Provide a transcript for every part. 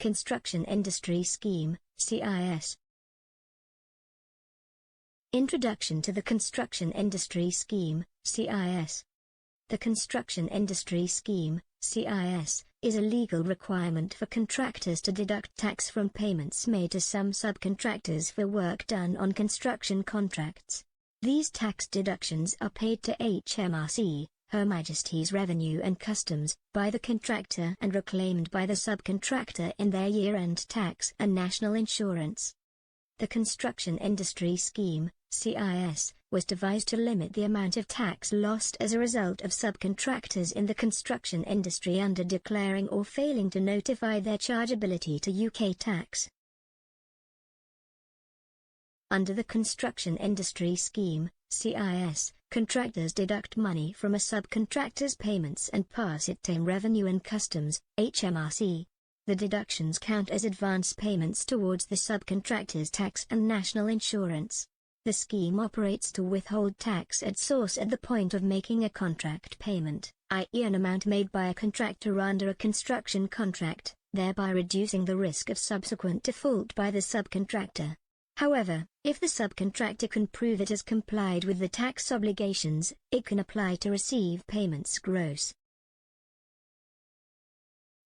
Construction Industry Scheme, CIS. Introduction to the Construction Industry Scheme, CIS. The Construction Industry Scheme, CIS, is a legal requirement for contractors to deduct tax from payments made to some subcontractors for work done on construction contracts. These tax deductions are paid to HMRC, Her Majesty's Revenue and Customs, by the contractor and reclaimed by the subcontractor in their year-end tax and national insurance. The Construction Industry Scheme, CIS, was devised to limit the amount of tax lost as a result of subcontractors in the construction industry under declaring or failing to notify their chargeability to UK tax. Under the Construction Industry Scheme, CIS, contractors deduct money from a subcontractor's payments and pass it to Revenue and Customs, HMRC. The deductions count as advance payments towards the subcontractor's tax and national insurance. The scheme operates to withhold tax at source at the point of making a contract payment, i.e. an amount made by a contractor under a construction contract, thereby reducing the risk of subsequent default by the subcontractor. However, if the subcontractor can prove it has complied with the tax obligations, it can apply to receive payments gross.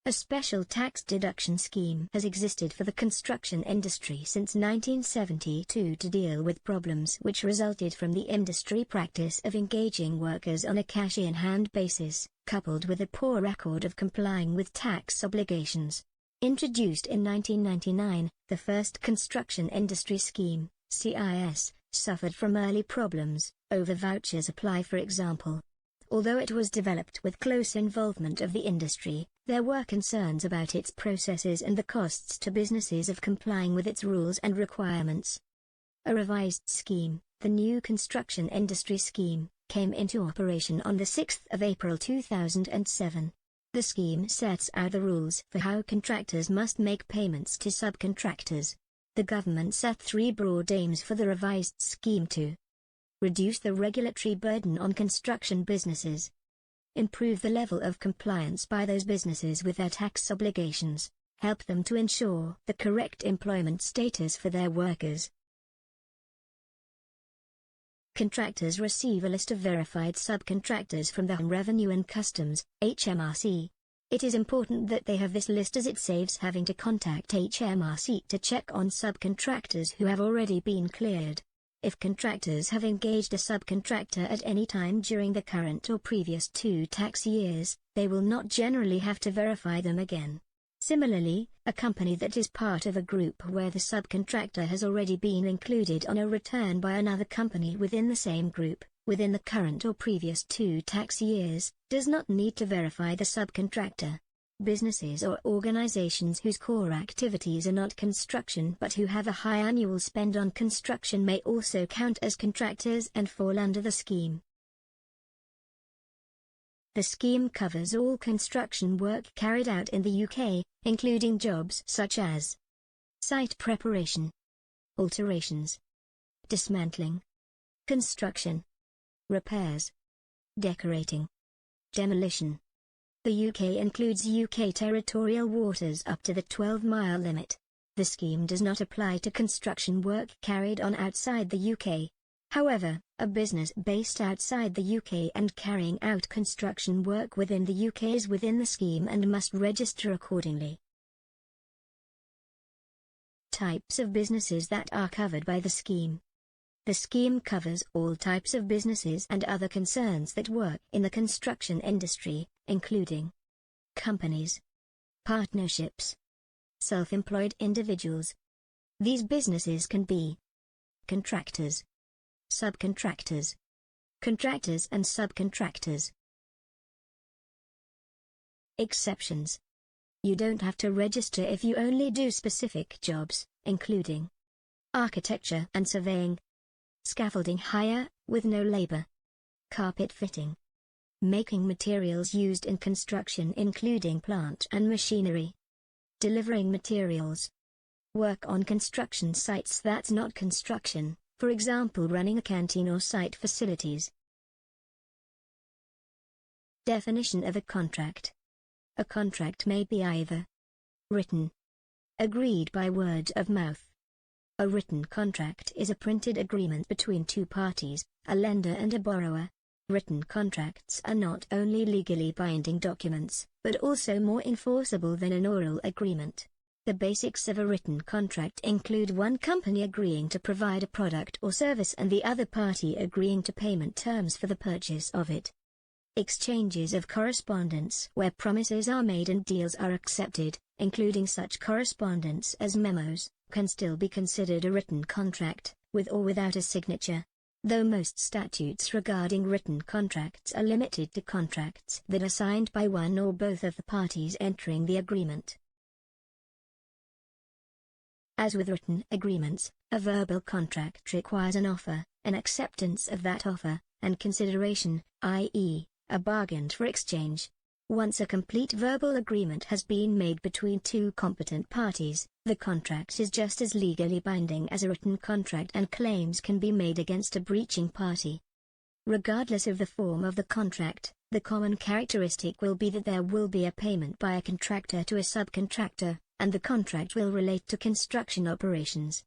A special tax deduction scheme has existed for the construction industry since 1972 to deal with problems which resulted from the industry practice of engaging workers on a cash-in-hand basis, coupled with a poor record of complying with tax obligations. Introduced in 1999, the first construction industry scheme, CIS, suffered from early problems, over vouchers apply for example. Although it was developed with close involvement of the industry, there were concerns about its processes and the costs to businesses of complying with its rules and requirements. A revised scheme, the new Construction Industry Scheme, came into operation on the 6th of April 2007. The scheme sets out the rules for how contractors must make payments to subcontractors. The government set three broad aims for the revised scheme to reduce the regulatory burden on construction businesses, improve the level of compliance by those businesses with their tax obligations, help them to ensure the correct employment status for their workers. Contractors receive a list of verified subcontractors from the Revenue and Customs, HMRC. It is important that they have this list as it saves having to contact HMRC to check on subcontractors who have already been cleared. If contractors have engaged a subcontractor at any time during the current or previous 2 tax years, they will not generally have to verify them again. Similarly, a company that is part of a group where the subcontractor has already been included on a return by another company within the same group, within the current or previous 2 tax years, does not need to verify the subcontractor. Businesses or organizations whose core activities are not construction but who have a high annual spend on construction may also count as contractors and fall under the scheme. The scheme covers all construction work carried out in the UK, including jobs such as site preparation, alterations, dismantling, construction, repairs, decorating, demolition. The UK includes UK territorial waters up to the 12-mile limit. The scheme does not apply to construction work carried on outside the UK. However, a business based outside the UK and carrying out construction work within the UK is within the scheme and must register accordingly. Types of businesses that are covered by the scheme. The scheme covers all types of businesses and other concerns that work in the construction industry, including companies, partnerships, self-employed individuals. These businesses can be contractors, subcontractors, contractors and subcontractors. Exceptions. You don't have to register if you only do specific jobs, including architecture and surveying, scaffolding hire, with no labor, carpet fitting, making materials used in construction including plant and machinery, delivering materials, work on construction sites that's not construction, for example running a canteen or site facilities. Definition of a contract. A contract may be either written, Agreed by word of mouth. A written contract is a printed agreement between two parties, a lender and a borrower. Written contracts are not only legally binding documents, but also more enforceable than an oral agreement. The basics of a written contract include one company agreeing to provide a product or service and the other party agreeing to payment terms for the purchase of it. Exchanges of correspondence where promises are made and deals are accepted, including such correspondence as memos, can still be considered a written contract, with or without a signature. Though most statutes regarding written contracts are limited to contracts that are signed by one or both of the parties entering the agreement. As with written agreements, a verbal contract requires an offer, an acceptance of that offer, and consideration, i.e., a bargain for exchange. Once a complete verbal agreement has been made between two competent parties, the contract is just as legally binding as a written contract and claims can be made against a breaching party. Regardless of the form of the contract, the common characteristic will be that there will be a payment by a contractor to a subcontractor, and the contract will relate to construction operations.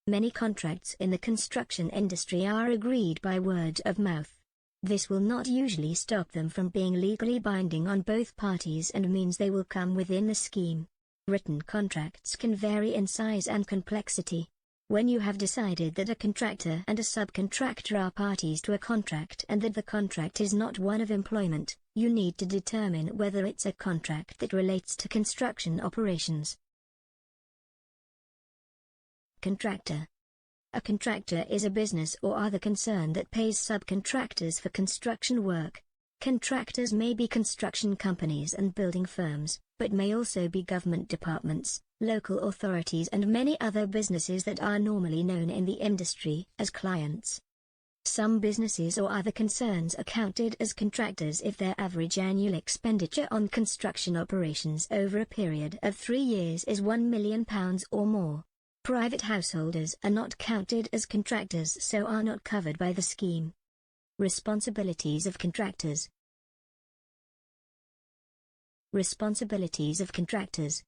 Many contracts in the construction industry are agreed by word of mouth. This will not usually stop them from being legally binding on both parties and means they will come within the scheme. Written contracts can vary in size and complexity. When you have decided that a contractor and a subcontractor are parties to a contract and that the contract is not one of employment, you need to determine whether it's a contract that relates to construction operations. Contractor. A contractor is a business or other concern that pays subcontractors for construction work. Contractors may be construction companies and building firms, but may also be government departments, local authorities and many other businesses that are normally known in the industry as clients. Some businesses or other concerns are counted as contractors if their average annual expenditure on construction operations over a period of 3 years is £1 million or more. Private householders are not counted as contractors, so are not covered by the scheme. Responsibilities of contractors. Responsibilities of contractors.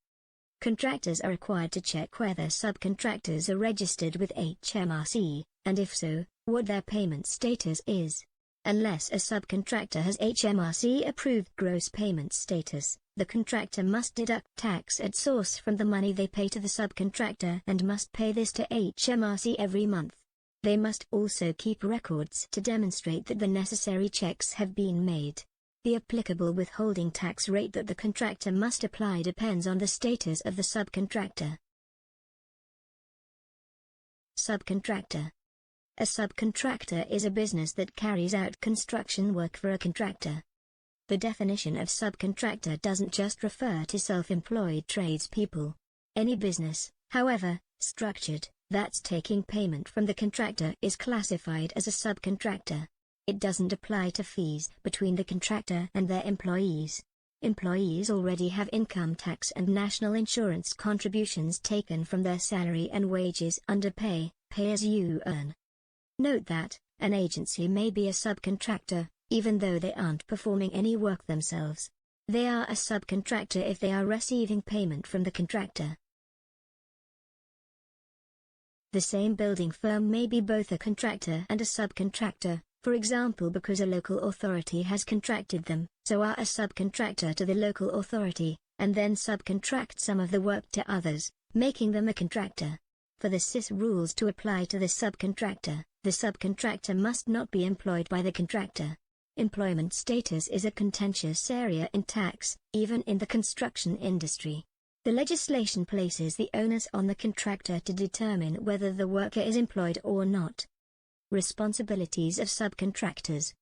Contractors are required to check whether subcontractors are registered with HMRC, and if so, what their payment status is. Unless a subcontractor has HMRC-approved gross payment status, the contractor must deduct tax at source from the money they pay to the subcontractor and must pay this to HMRC every month. They must also keep records to demonstrate that the necessary checks have been made. The applicable withholding tax rate that the contractor must apply depends on the status of the subcontractor. Subcontractor. A subcontractor is a business that carries out construction work for a contractor. The definition of subcontractor doesn't just refer to self-employed tradespeople. Any business, however structured, that's taking payment from the contractor is classified as a subcontractor. It doesn't apply to fees between the contractor and their employees. Employees already have income tax and national insurance contributions taken from their salary and wages under pay as you earn. Note that an agency may be a subcontractor, even though they aren't performing any work themselves. They are a subcontractor if they are receiving payment from the contractor. The same building firm may be both a contractor and a subcontractor, for example because a local authority has contracted them, so are a subcontractor to the local authority, and then subcontract some of the work to others, making them a contractor. For the CIS rules to apply to the subcontractor must not be employed by the contractor. Employment status is a contentious area in tax, even in the construction industry. The legislation places the onus on the contractor to determine whether the worker is employed or not. Responsibilities of subcontractors.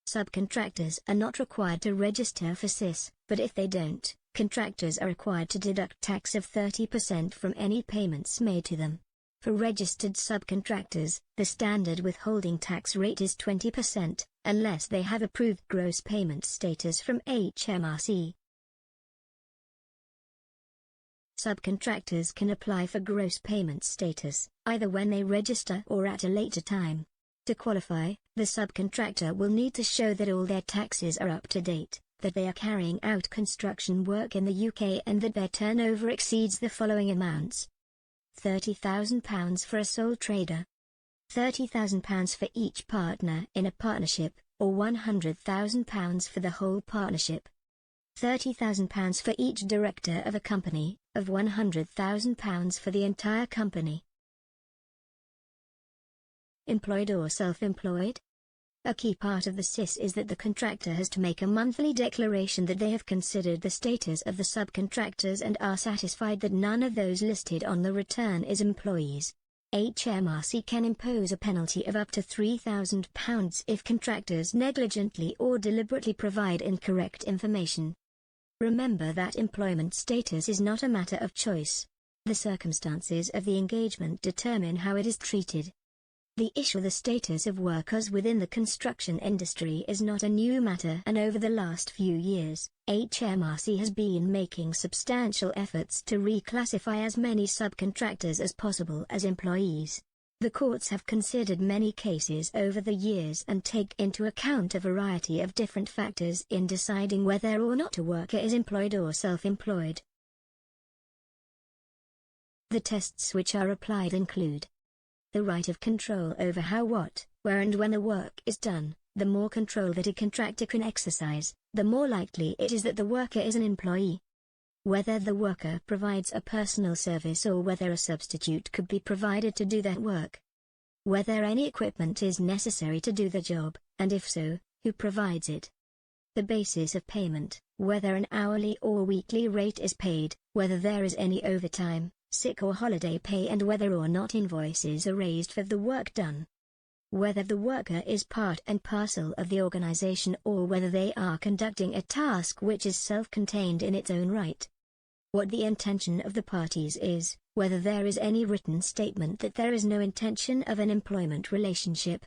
Subcontractors are not required to register for CIS, but if they don't, contractors are required to deduct tax of 30% from any payments made to them. For registered subcontractors, the standard withholding tax rate is 20%, unless they have approved gross payment status from HMRC. Subcontractors can apply for gross payment status, either when they register or at a later time. To qualify, the subcontractor will need to show that all their taxes are up to date, that they are carrying out construction work in the UK and that their turnover exceeds the following amounts: £30,000 for a sole trader, £30,000 for each partner in a partnership, or £100,000 for the whole partnership, £30,000 for each director of a company, of £100,000 for the entire company. Employed or self-employed? A key part of the CIS is that the contractor has to make a monthly declaration that they have considered the status of the subcontractors and are satisfied that none of those listed on the return is employees. HMRC can impose a penalty of up to £3,000 if contractors negligently or deliberately provide incorrect information. Remember that employment status is not a matter of choice. The circumstances of the engagement determine how it is treated. The issue of the status of workers within the construction industry is not a new matter, and over the last few years, HMRC has been making substantial efforts to reclassify as many subcontractors as possible as employees. The courts have considered many cases over the years and take into account a variety of different factors in deciding whether or not a worker is employed or self-employed. The tests which are applied include the right of control over how, what, where and when the work is done. The more control that a contractor can exercise, the more likely it is that the worker is an employee. Whether the worker provides a personal service or whether a substitute could be provided to do that work. Whether any equipment is necessary to do the job, and if so, who provides it. The basis of payment, whether an hourly or weekly rate is paid, whether there is any overtime, sick or holiday pay, and whether or not invoices are raised for the work done. Whether the worker is part and parcel of the organization or whether they are conducting a task which is self-contained in its own right. What the intention of the parties is, whether there is any written statement that there is no intention of an employment relationship.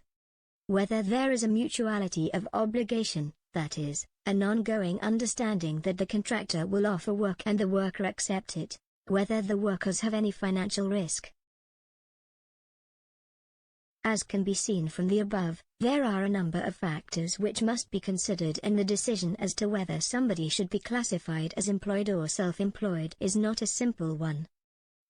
Whether there is a mutuality of obligation, that is, an ongoing understanding that the contractor will offer work and the worker accept it. Whether the workers have any financial risk. As can be seen from the above, there are a number of factors which must be considered, and the decision as to whether somebody should be classified as employed or self-employed is not a simple one.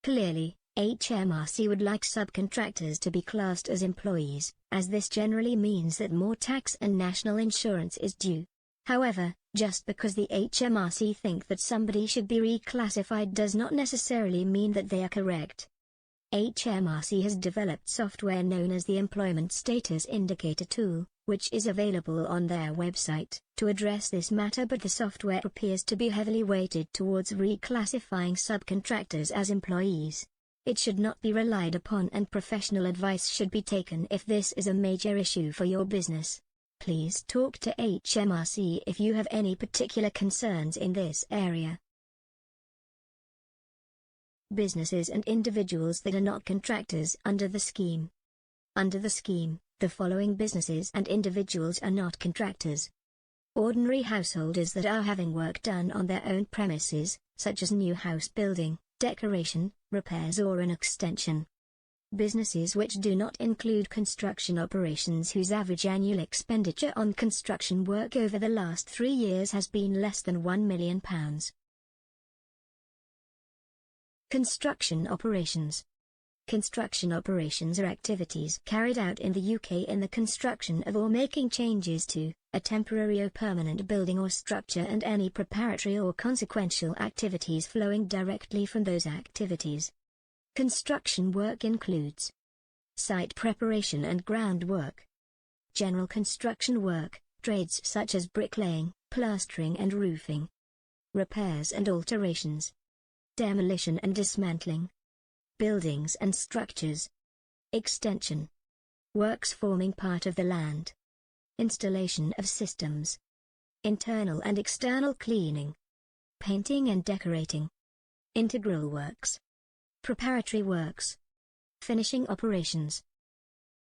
Clearly, HMRC would like subcontractors to be classed as employees, as this generally means that more tax and national insurance is due. However, just because the HMRC think that somebody should be reclassified does not necessarily mean that they are correct. HMRC has developed software known as the Employment Status Indicator tool, which is available on their website, to address this matter, but the software appears to be heavily weighted towards reclassifying subcontractors as employees. It should not be relied upon, and professional advice should be taken if this is a major issue for your business. Please talk to HMRC if you have any particular concerns in this area. Businesses and individuals that are not contractors under the scheme. Under the scheme, the following businesses and individuals are not contractors. Ordinary householders that are having work done on their own premises, such as new house building, decoration, repairs or an extension. Businesses which do not include construction operations whose average annual expenditure on construction work over the last 3 years has been less than £1 million. Construction operations. Construction operations are activities carried out in the UK in the construction of or making changes to a temporary or permanent building or structure, and any preparatory or consequential activities flowing directly from those activities. Construction work includes site preparation and groundwork, general construction work, trades such as bricklaying, plastering and roofing, repairs and alterations, demolition and dismantling, buildings and structures, extension, works forming part of the land, installation of systems, internal and external cleaning, painting and decorating, integral works, preparatory works, finishing operations.